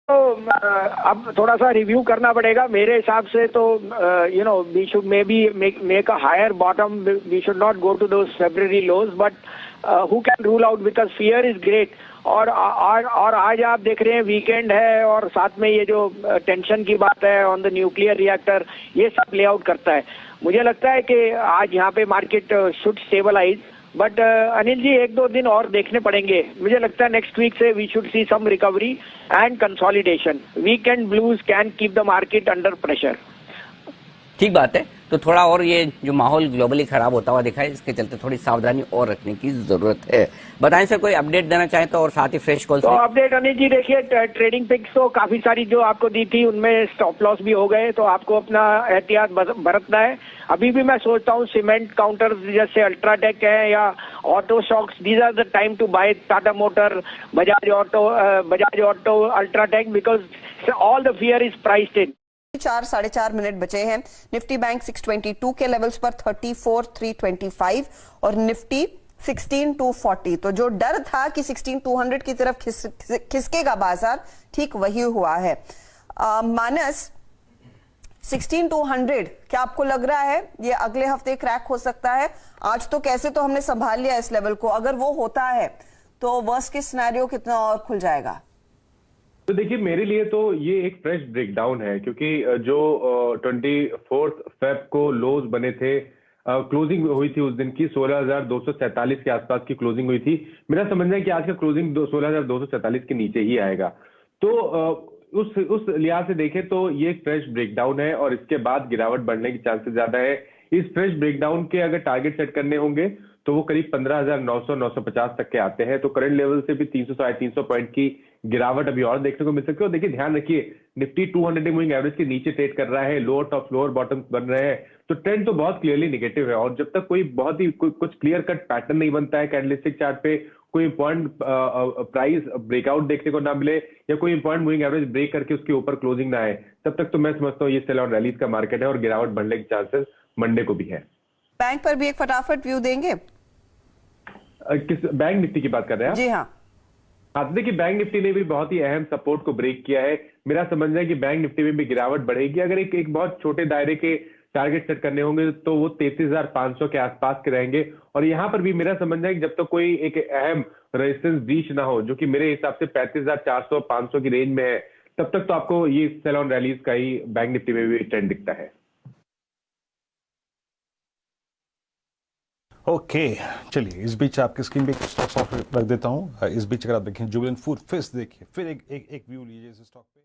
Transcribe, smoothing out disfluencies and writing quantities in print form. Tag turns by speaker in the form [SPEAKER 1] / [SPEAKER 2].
[SPEAKER 1] तो अब थोड़ा सा रिव्यू करना पड़ेगा मेरे हिसाब से। तो we should may be make a higher bottom, we should not go to those February lows, but who can rule out, because fear is great. और आज आप देख रहे हैं वीकेंड है, और साथ में ये जो टेंशन की बात है ऑन द न्यूक्लियर रिएक्टर, ये सब प्ले आउट करता है। मुझे लगता है कि आज यहाँ पे market should stabilize, but Anil ji एक दो दिन और देखने पड़ेंगे। मुझे लगता है नेक्स्ट वीक से we should see some recovery and consolidation. Weekend blues can keep the market under pressure.
[SPEAKER 2] ठीक बात है। तो थोड़ा और ये जो माहौल ग्लोबली खराब होता हुआ दिखा है, इसके चलते थोड़ी सावधानी और रखने की जरूरत है। बताएं सर, कोई अपडेट देना चाहें तो, और साथ ही फ्रेश कॉल।
[SPEAKER 1] तो अपडेट अनिल जी देखिए, ट्रेडिंग पिक्स तो काफी सारी जो आपको दी थी उनमें स्टॉप लॉस भी हो गए, तो आपको अपना एहतियात बरतना है। अभी भी मैं सोचता हूँ सीमेंट काउंटर जैसे अल्ट्राटेक है या auto stocks, these are the time to buy Tata motor, Bajaj auto, UltraTech, because all the fear is priced in.
[SPEAKER 3] 4-4.5 minute बचे हैं। निफ्टी बैंक 622 के लेवल्स पर 34,325 और निफ्टी 16,240। तो जो डर था कि 16,200 की तरफ खिसकेगा बाजार, ठीक वही हुआ है। मानस, 16,200 क्या आपको लग रहा है ये अगले हफ्ते क्रैक हो सकता है? आज तो कैसे तो हमने संभाल लिया इस लेवल को, अगर वो होता है तो वर्स्ट केस सिनेरियो कितना और खुल जाएगा?
[SPEAKER 4] तो देखिए, मेरे लिए तो ये एक फ्रेश ब्रेकडाउन है, क्योंकि जो 24 फेब को लोज बने थे, क्लोजिंग हुई थी उस दिन की 16,247 के आसपास की क्लोजिंग हुई थी। मेरा समझना है कि आज का क्लोजिंग 16,247 के नीचे ही आएगा। तो उस लिहाज से देखें तो ये एक फ्रेश ब्रेकडाउन है, और इसके बाद गिरावट बढ़ने की चांसेस ज्यादा है। इस फ्रेश ब्रेकडाउन के अगर टारगेट सेट करने होंगे तो वो करीब 15,900-950 तक के आते हैं। तो करंट लेवल से भी 300-350 पॉइंट की गिरावट अभी और देखने को मिल सकती है। और देखिए, ध्यान रखिए, निफ्टी 200 मूविंग एवरेज के नीचे ट्रेड कर रहा है, लोअर टॉप लोअर बॉटम बन रहे हैं, तो ट्रेंड तो बहुत क्लियरली नेगेटिव है। और जब तक कोई बहुत ही कुछ क्लियर कट पैटर्न नहीं बनता है कैंडलस्टिक चार्ट पे, कोई इंपॉर्टेंट प्राइस ब्रेकआउट देखने को ना मिले, या कोई इंपॉर्टेंट मूविंग एवरेज ब्रेक करके उसके ऊपर क्लोजिंग ना आए, तब तक तो मैं समझता हूँ ये सेल ऑन रैलीज का मार्केट है, और गिरावट बढ़ने के चांसेस मंडे को भी है।
[SPEAKER 3] बैंक पर भी एक फटाफट व्यू देंगे?
[SPEAKER 4] किस बैंक निफ्टी की बात कर रहे हैं?
[SPEAKER 3] जी हाँ।
[SPEAKER 4] देखिए, बैंक निफ्टी ने भी बहुत ही अहम सपोर्ट को ब्रेक किया है। मेरा समझना है कि बैंक निफ्टी में भी गिरावट बढ़ेगी। अगर एक बहुत छोटे दायरे के टारगेट सेट करने होंगे तो वो 33,500 के आसपास के रहेंगे। और यहां पर भी मेरा समझना है कि जब तक कोई एक अहम रेजिस्टेंस ब्रीच ना हो, जो कि मेरे हिसाब से 35,400-500 की रेंज में है, तब तक तो आपको ये सेल ऑन रैलीज का ही बैंक निफ्टी में भी ट्रेंड दिखता है।
[SPEAKER 5] ओके चलिए, इस बीच आपकी स्क्रीन पे स्टॉक्स ऑफ रख देता हूं। इस बीच अगर आप देखें जुबिलेंट फूड फिश, देखिए फिर एक व्यू लीजिए इस स्टॉक पे।